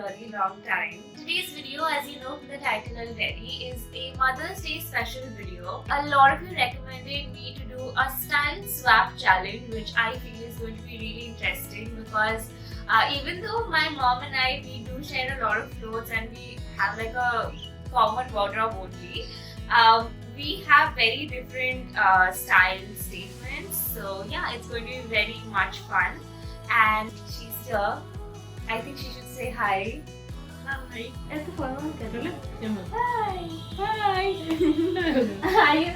very long time. Today's video, as you know from the title already, is a Mother's Day special video. A lot of you recommended me to do a style swap challenge, which I feel is going to be really interesting because even though my mom and I, we do share a lot of clothes and we have like a common wardrobe only, we have very different style statements. So yeah, it's going to be very much fun. And she's here. I think she should say hi. Hi. At the phone. Hi. Hi. Hi.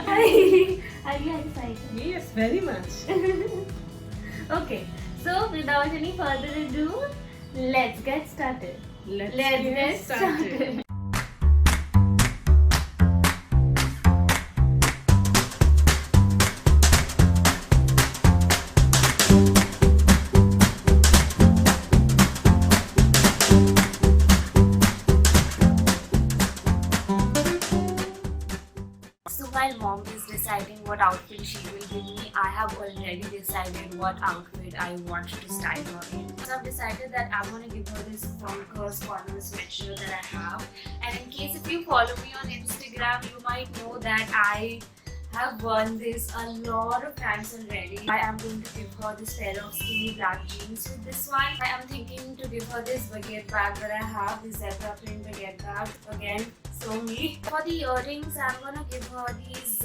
Hi. Are you excited? Yes, very much. Okay. So without any further ado, let's get started. Let's get started. So while mom is deciding what outfit she will give me, I have already decided what outfit I want to style her in. So I've decided that I'm going to give her this Converse corner sweatshirt that I have. And in case if you follow me on Instagram, you might know that I have worn this a lot of times already. I am going to give her this pair of skinny black jeans with this one. I am thinking to give her this baguette bag that I have, this zebra print baguette bag. Again, so me. For the earrings, I'm gonna give her these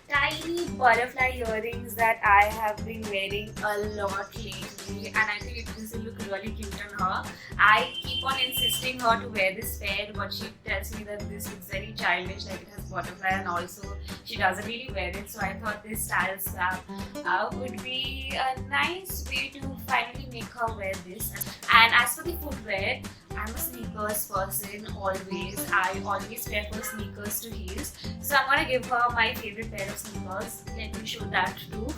tiny butterfly earrings that I have been wearing a lot lately, and I think this will look really cute on her. I keep on insisting her to wear this pair, but she tells me that this looks very childish, like it has butterfly, and also she doesn't really wear it. So I thought this style swap would be a nice way to finally make her wear this. And as for the footwear, I'm a sneakers person always. I always prefer sneakers to heels. So I'm gonna give her my favorite pair of sneakers. Let me show that too.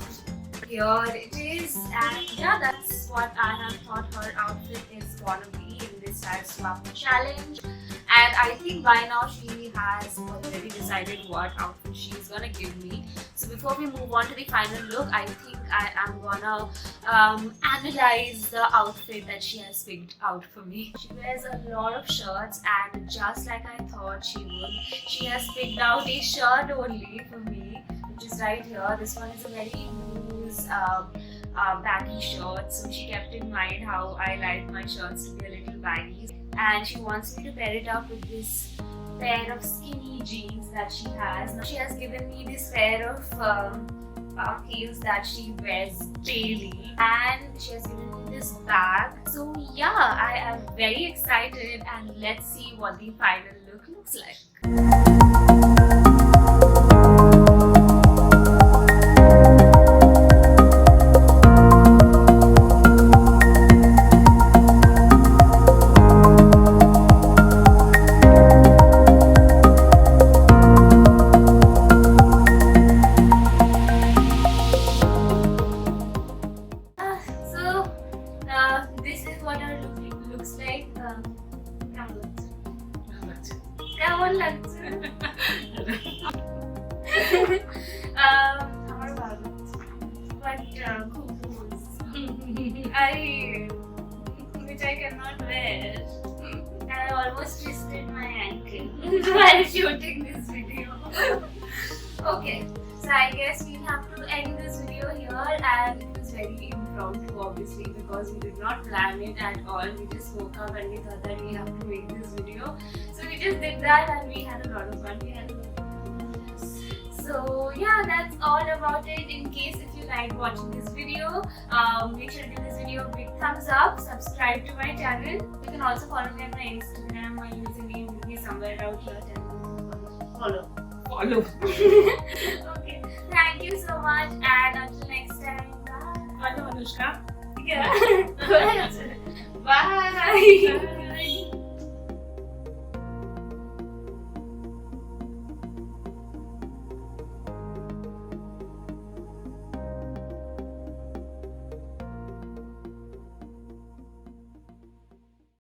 Here it is, and yeah, that's what I have thought her outfit is gonna be in this style swap challenge. And I think by now she has already decided what outfit she's gonna give me. So before we move on to the final look, I think I am gonna analyze the outfit that she has picked out for me. She wears a lot of shirts, and just like I thought she would, she has picked out a shirt only for me, which is right here. This one is a very loose baggy shirt, so she kept in mind how I like my shirts to be a little baggy, and she wants me to pair it up with this pair of skinny jeans that she has. Now she has given me this pair of heels that she wears daily, and she has given me this bag. So yeah, I am very excited, and let's see what the final look looks like. This is what our look looks like. কেমন লাগছে? আমার ভালো লাগছে, but খুব loose. Which I cannot wear. I almost twisted my ankle while shooting this video. Okay, so I guess we'll have to end this video here, and it was very impromptu obviously because we did not plan it at all. We just woke up and we thought that we have to make this video. So we just did that, and we had a lot of fun. So yeah, that's all about it. In case if you like watching this video, make sure to give this video a big thumbs up, subscribe to my channel. You can also follow me on my Instagram. My username will be somewhere out here. Follow. Okay, thank you so much, and until next time, bye. Hello, Anushka. Yeah. Bye.